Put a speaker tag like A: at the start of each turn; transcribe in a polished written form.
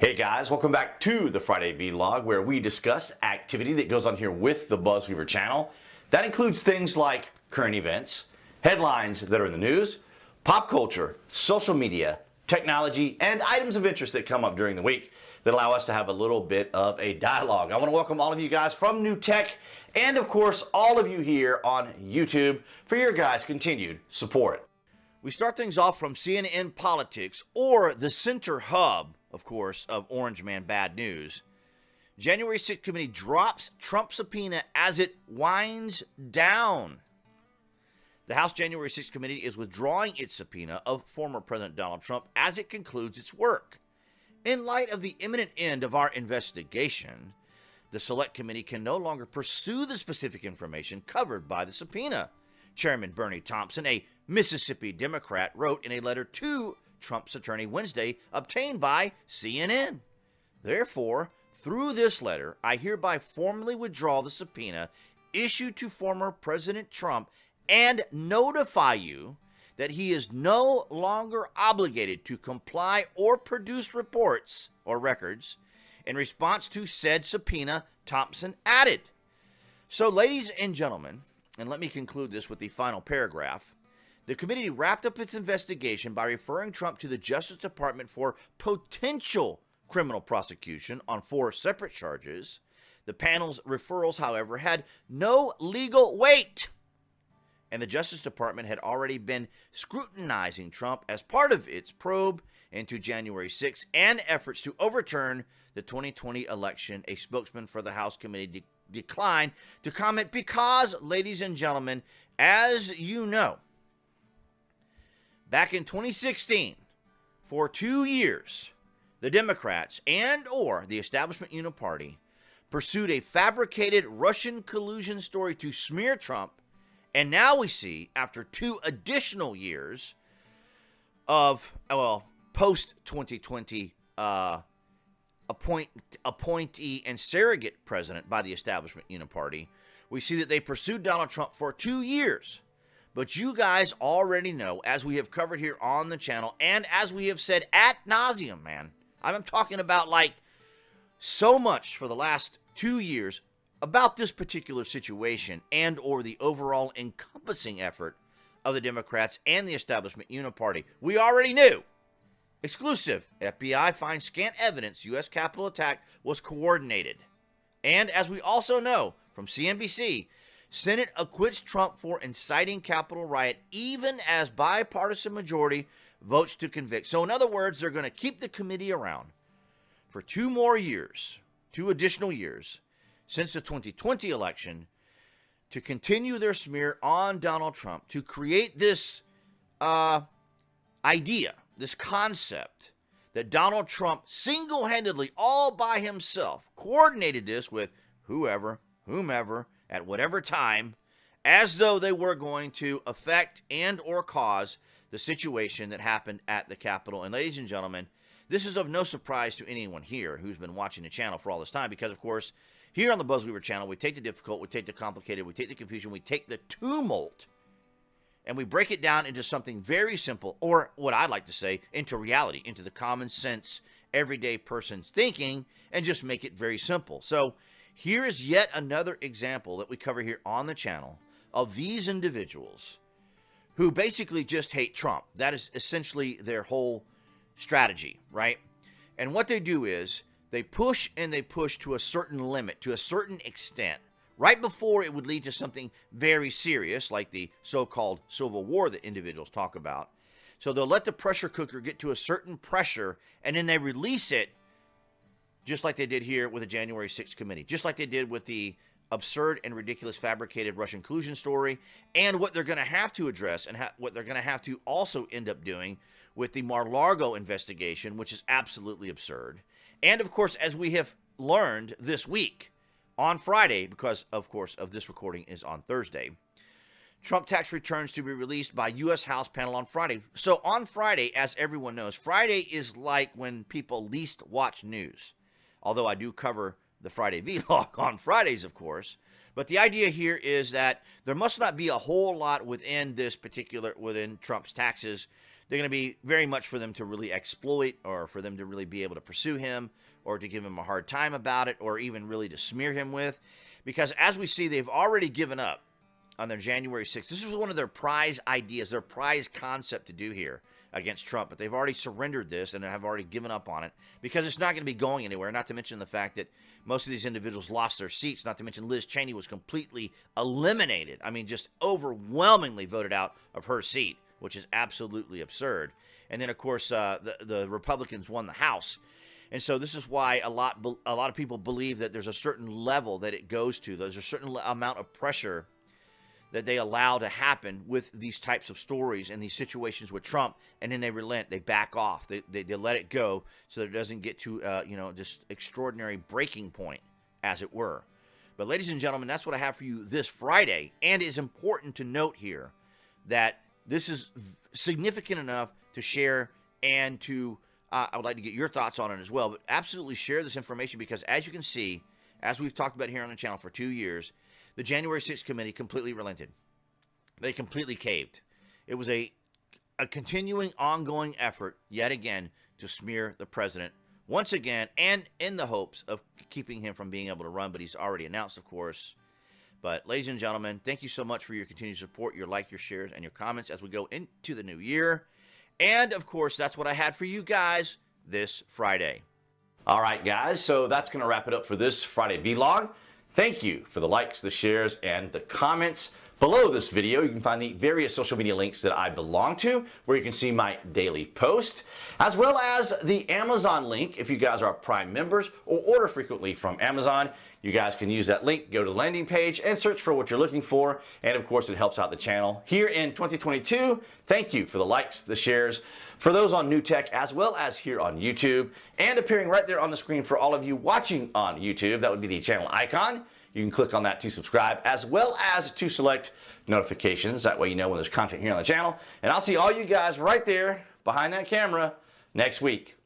A: Hey guys, welcome back to the Friday Vlog, where we discuss activity that goes on here with the BuzWeaver channel. That includes things like current events, headlines that are in the news, pop culture, social media, technology, and items of interest that come up during the week that allow us to have a little bit of a dialogue. I want to welcome all of you guys from New Tech and, of course, all of you here on YouTube for your guys' continued support. We start things off from CNN Politics, or the center hub, of course, of Orange Man Bad News. January 6th committee drops Trump subpoena as it winds down. The House January 6th committee is withdrawing its subpoena of former President Donald Trump as it concludes its work. In light of the imminent end of our investigation, the Select Committee can no longer pursue the specific information covered by the subpoena. Chairman Bernie Thompson, a Mississippi Democrat, wrote in a letter to Trump's attorney Wednesday, obtained by CNN. Therefore, through this letter, I hereby formally withdraw the subpoena issued to former President Trump and notify you that he is no longer obligated to comply or produce reports or records in response to said subpoena, Thompson added. So, ladies and gentlemen, and let me conclude this with the final paragraph. The committee wrapped up its investigation by referring Trump to the Justice Department for potential criminal prosecution on 4 separate charges. The panel's referrals, however, had no legal weight, and the Justice Department had already been scrutinizing Trump as part of its probe into January 6th and efforts to overturn the 2020 election. A spokesman for the House committee declined to comment because, ladies and gentlemen, as you know, back in 2016, for 2 years, the Democrats and or the establishment uniparty pursued a fabricated Russian collusion story to smear Trump. And now we see, after 2 additional years of, post-2020 appointee and surrogate president by the establishment uniparty, we see that they pursued Donald Trump for 2 years. But you guys already know, as we have covered here on the channel, and as we have said ad nauseum, man, I'm talking about like so much for the last 2 years about this particular situation and or the overall encompassing effort of the Democrats and the establishment uniparty. We already knew. Exclusive. FBI finds scant evidence U.S. Capitol attack was coordinated. And as we also know from CNBC, Senate acquits Trump for inciting Capitol riot even as bipartisan majority votes to convict. So in other words, they're going to keep the committee around for 2 more years, 2 additional years, since the 2020 election, to continue their smear on Donald Trump, to create this idea, this concept that Donald Trump single-handedly, all by himself, coordinated this with whomever, at whatever time, as though they were going to affect and or cause the situation that happened at the Capitol. And ladies and gentlemen, this is of no surprise to anyone here who's been watching the channel for all this time, because, of course, here on the BuzWeaver channel, we take the difficult, we take the complicated, we take the confusion, we take the tumult, and we break it down into something very simple, or what I'd like to say, into reality, into the common sense, everyday person's thinking, and just make it very simple. So here is yet another example that we cover here on the channel of these individuals who basically just hate Trump. That is essentially their whole strategy, right? And what they do is they push and they push to a certain limit, to a certain extent, right before it would lead to something very serious, like the so-called civil war that individuals talk about. So they'll let the pressure cooker get to a certain pressure, and then they release it, just like they did here with the January 6th committee, just like they did with the absurd and ridiculous fabricated Russian collusion story, and what they're going to have to address and what they're going to have to also end up doing with the Mar-a-Lago investigation, which is absolutely absurd. And, of course, as we have learned this week, on Friday, because, of course, of this recording is on Thursday, Trump tax returns to be released by U.S. House panel on Friday. So on Friday, as everyone knows, Friday is like when people least watch news. Although I do cover the Friday vlog on Fridays, of course. But the idea here is that there must not be a whole lot within Trump's taxes
B: they're going to be very much for them to really exploit, or for them to really be able to pursue him, or to give him a hard time about it, or even really to smear him with. Because as we see, they've already given up on their January 6th. This was one of their prize ideas, their prize concept to do here against Trump. But they've already surrendered this and have already given up on it because it's not going to be going anywhere. Not to mention the fact that most of these individuals lost their seats. Not to mention Liz Cheney was completely eliminated. I mean, just overwhelmingly voted out of her seat, which is absolutely absurd. And then, of course, the Republicans won the House. And so this is why a lot of people believe that there's a certain level that it goes to. There's a certain amount of pressure that they allow to happen with these types of stories and these situations with Trump, and then they relent, they back off, they let it go so that it doesn't get to, this extraordinary breaking point, as it were. But ladies and gentlemen, that's what I have for you this Friday, and it's important to note here that this is significant enough to share and to, I would like to get your thoughts on it as well, but absolutely share this information because as you can see, as we've talked about here on the channel for 2 years, the January 6th committee completely relented. They completely caved. It was a continuing, ongoing effort, yet again, to smear the president once again, and in the hopes of keeping him from being able to run, but he's already announced, of course. But ladies and gentlemen, thank you so much for your continued support, your like, your shares, and your comments as we go into the new year. And, of course, that's what I had for you guys this Friday.
A: All right, guys, so that's going to wrap it up for this Friday vlog. Thank you for the likes, the shares, and the comments. Below this video, you can find the various social media links that I belong to, where you can see my daily post, as well as the Amazon link if you guys are Prime members or order frequently from Amazon. You guys can use that link, go to the landing page, and search for what you're looking for. And of course, it helps out the channel here in 2022. Thank you for the likes, the shares, for those on New Tech, as well as here on YouTube, and appearing right there on the screen for all of you watching on YouTube. That would be the channel icon. You can click on that to subscribe, as well as to select notifications. That way you know when there's content here on the channel. And I'll see all you guys right there behind that camera next week.